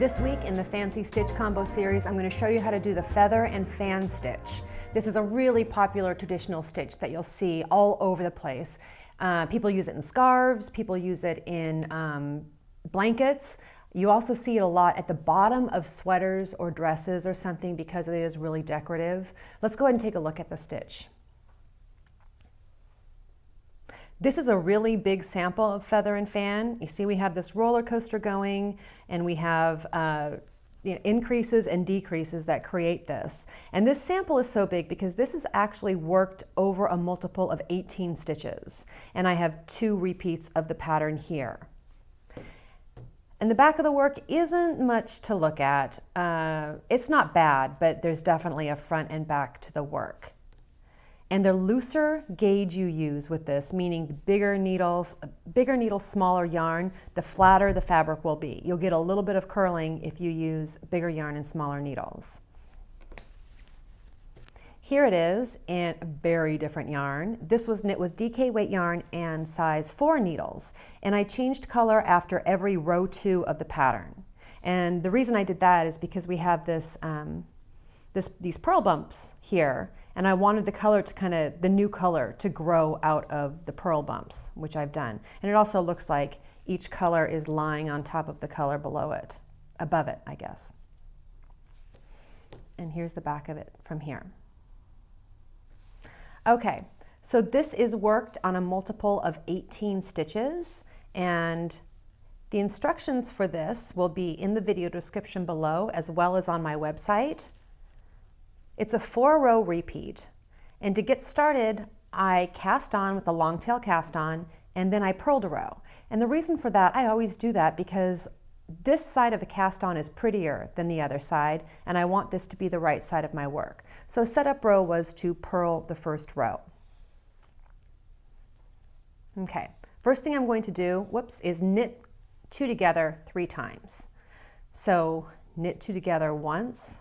This week in the Fancy Stitch Combo series, I'm going to show you how to do the feather and fan stitch. This is a really popular traditional stitch that you'll see all over the place. People use it in scarves, people use it in blankets. You also see it a lot at the bottom of sweaters or dresses or something because it is really decorative. Let's go ahead and take a look at the stitch. This is a really big sample of feather and fan. You see we have this roller coaster going, and we have increases and decreases that create this. And this sample is so big because this is actually worked over a multiple of 18 stitches. And I have 2 repeats of the pattern here. And the back of the work isn't much to look at. It's not bad, but there's definitely a front and back to the work. And the looser gauge you use with this, meaning the bigger needle, smaller yarn, the flatter the fabric will be. You'll get a little bit of curling if you use bigger yarn and smaller needles. Here it is in a very different yarn. This was knit with DK weight yarn and size 4 needles. And I changed color after every row 2 of the pattern. And the reason I did that is because we have this, these purl bumps here. And I wanted the color to the new color to grow out of the purl bumps, which I've done. And it also looks like each color is lying on top of the color below it, above it, I guess. And here's the back of it from here. Okay, so this is worked on a multiple of 18 stitches, and the instructions for this will be in the video description below as well as on my website. It's a 4-row repeat, and to get started, I cast on with a long tail cast on, and then I purled a row. And the reason for that, I always do that because this side of the cast on is prettier than the other side, and I want this to be the right side of my work. So setup row was to purl the first row. Okay, first thing I'm going to do, is knit 2 together 3 times. So knit 2 together once,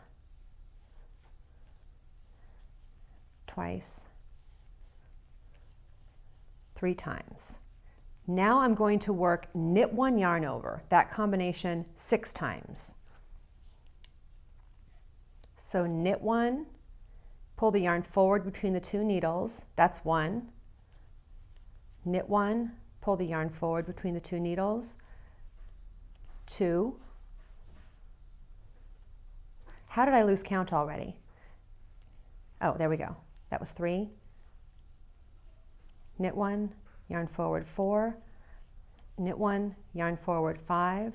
twice, 3 times. Now I'm going to work knit 1 yarn over, that combination 6 times. So knit 1, pull the yarn forward between the 2 needles, that's 1. Knit 1, pull the yarn forward between the 2 needles, 2. How did I lose count already? Oh, there we go. That was 3. Knit 1, yarn forward 4, knit 1, yarn forward 5,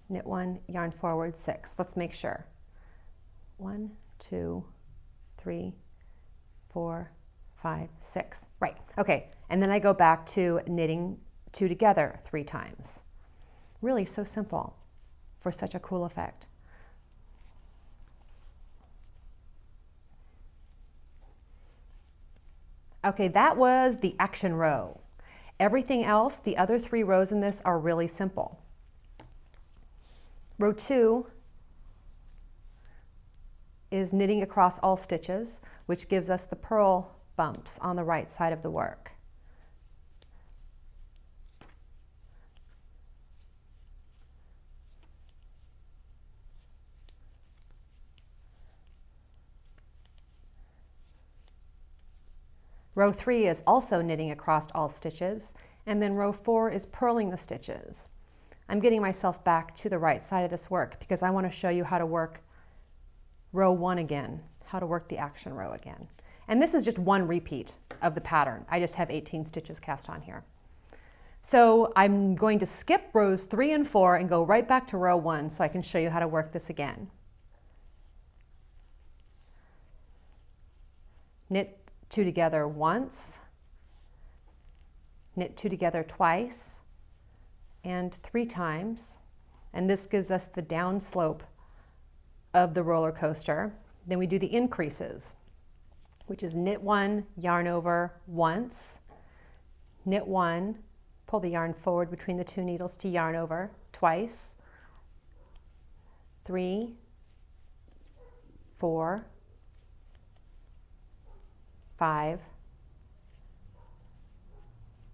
knit 1, yarn forward 6. Let's make sure. 1, 2, 3, 4, 5, 6. Right, okay. And then I go back to knitting 2 together 3 times. Really so simple for such a cool effect. Okay, that was the action row. Everything else, the other 3 rows in this are really simple. Row 2 is knitting across all stitches, which gives us the purl bumps on the right side of the work. Row 3 is also knitting across all stitches, and then row 4 is purling the stitches. I'm getting myself back to the right side of this work because I want to show you how to work row 1 again, how to work the action row again. And this is just 1 repeat of the pattern. I just have 18 stitches cast on here. So I'm going to skip rows 3 and 4 and go right back to row 1 so I can show you how to work this again. Knit 2 together once, knit 2 together twice, and 3 times. And this gives us the down slope of the roller coaster. Then we do the increases, which is knit 1, yarn over once, knit 1, pull the yarn forward between the 2 needles to yarn over twice, 3, 4, 5,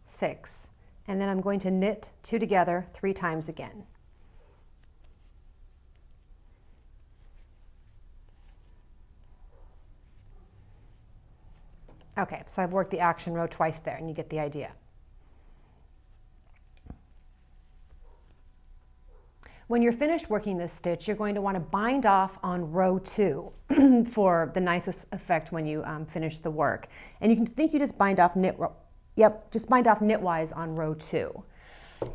6, and then I'm going to knit 2 together 3 times again. Okay, so I've worked the action row twice there, and you get the idea. When you're finished working this stitch, you're going to want to bind off on row 2 for the nicest effect when you finish the work. And you can think you just bind off just bind off knitwise on row 2.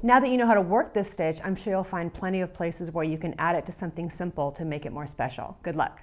Now that you know how to work this stitch, I'm sure you'll find plenty of places where you can add it to something simple to make it more special. Good luck.